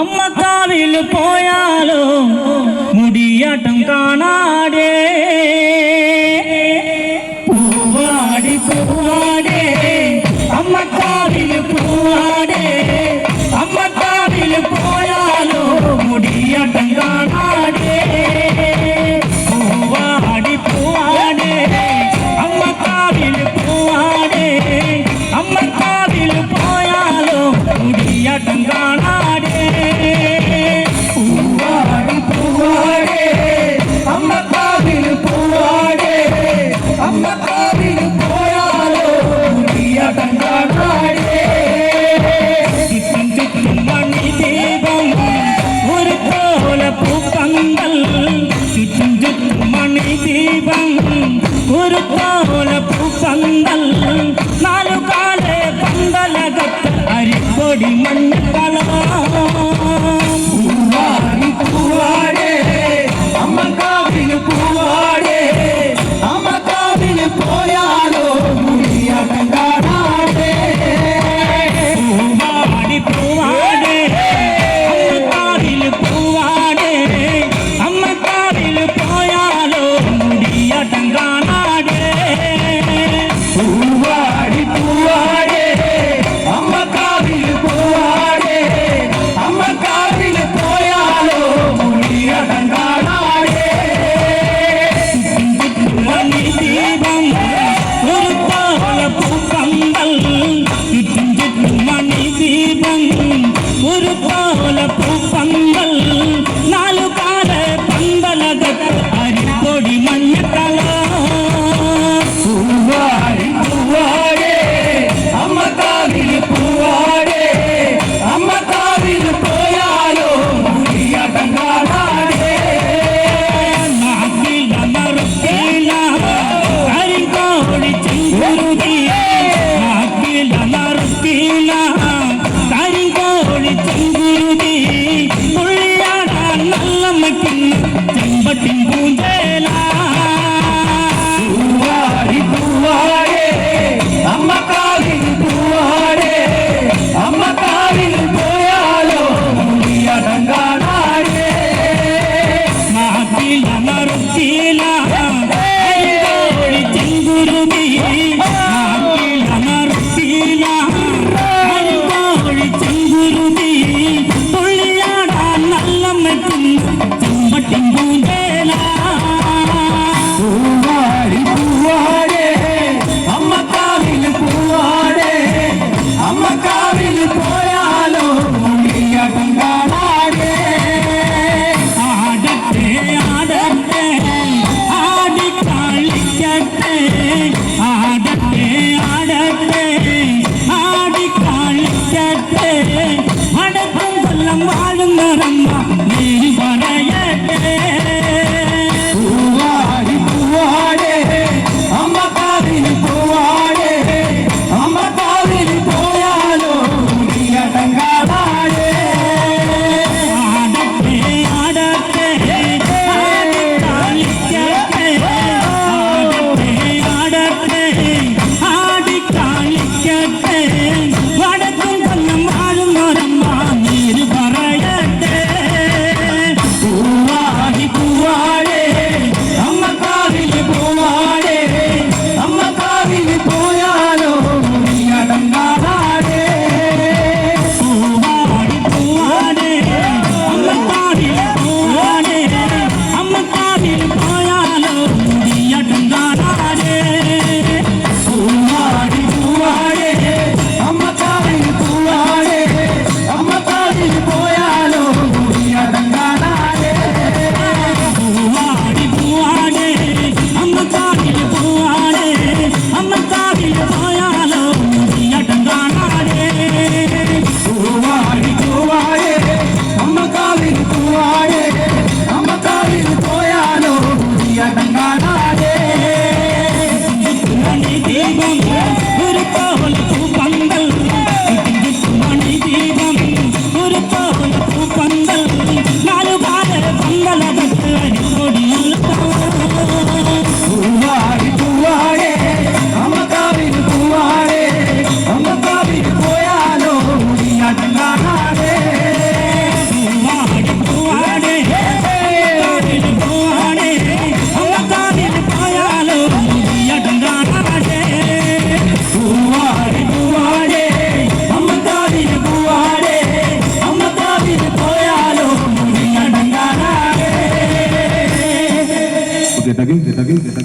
അമ്മക്കാവിൽ പോയാലോ മുടിയാട്ടം കാണാടേ പൂവാടി പൂവാടേ അമ്മക്കാവിൽ പൂവാടേ അമ്മക്കാവിൽ പോയാലോ മുടിയാട്ടം കാണാടേ പൂവാടി പൂവാടേ അമ്മക്കാവിൽ പൂവാടേ അമ്മക്കാവിൽ പോയാലോ മുടിയാട്ടം കാണാടേ പൂവാടി പൂവാടേ അമ്മക്കാവിൽ പൂവാടേ അമ്മക്കാവിൽ പോയാലോ മുടിയാട്ടം കാണാടേ ചുറ്റും ചുറ്റും മണി ദീപം ഒരു കോല പൂപ്പന്തൽ ചുറ്റും ചുറ്റും മണി ദീപം ഒരു കോല പൂപ്പന്തൽ നാലു കാലേ പന്തലകത്ത് അരിപ്പൊടി മഞ്ഞക്കള പൂവാടി പൂവാടേ അമ്മക്കാവിൽ പൂവാടേ അമ്മക്കാവിൽ പോയാലോ മുടിയാട്ടം കാണാടേ പൂവാടി പൂവാടേ അമ്മക്കാവിൽ പൂവാടേ അമ്മക്കാവിൽ പോയാലോ മുടിയാട്ടം കാണാടേ പൂവാടി പൂവാടേ അമ്മക്കാവിൽ പൂവാടേ അമ്മക്കാവിൽ പോയാലോ മുടിയാട്ടം കാണാടേ മണി ദീപം ഒരു കോല പൂപ്പന്തൽ ചുറ്റും ചുറ്റും മണി ദീപം ഒരു കോല പൂപ്പന്തൽ നാലു കാല പന്തലകത്ത് അരിപ്പൊടി മഞ്ഞക്കള പൂവാടി പൂവാടേ അമ്മക്കാവിൽ പൂവാടേ അമ്മക്കാവിൽ പോയാലോ മുടിയാട്ടം കാണാടേ നാക്കില മറുക്കില കരിങ്കോടി ചെങ്കുരുതി നാക്കില മറുക്കില കരിങ്കോടി ചെങ്കുരുതി തുള്ളിയാടാൻ നല്ലമ്മയ്ക്കിന്ന് ചെമ്പട്ടിൻ പൂഞ്ചേല പൂവാടി പൂവാടേ അമ്മക്കാവിൽ പൂവാടേ അമ്മക്കാവിൽ പോയാലോ മുടിയാട്ടം കാണാടേ നാക്കില മറുക്കില കരിങ്കോടി ചെങ്കുരുതി നാക്കില മറുക്കില കരിങ്കോടി ചെങ്കുരുതി തുള്ളിയാടാൻ നല്ലമ്മയ്ക്കിന്ന് ചെമ്പട്ടിൻ പൂഞ്ചേല പൂവാടി പൂവാടേ അമ്മക്കാവിൽ പൂവാടേ അമ്മക്കാവിൽ പോയാലോ മുടിയാട്ടം കാണാടേ ആടട്ടെ ആടട്ടെ ആടി കളിക്കട്ടെ ആടട്ടെ ആടട്ടെ ആടി കളിക്കട്ടെ അടക്കം കൊല്ലം വാഴുന്നറമ്മ നീ പറയട്ടെ പൂവാടി പൂവാടേ അമ്മക്കാവിൽ പൂവാടേ അമ്മക്കാവിൽ പോയാലോ മുടിയാട്ടം കാണാടേ ആടട്ടെ ആടട്ടെ ആടി കളിക്കട്ടെ ആടട്ടെ ആടട്ടെ ആടി കളിക്കട്ടെ വടക്കും കൊല്ലം വാഴുന്നൊരമ്മ നീര് പറയട്ടെ get again.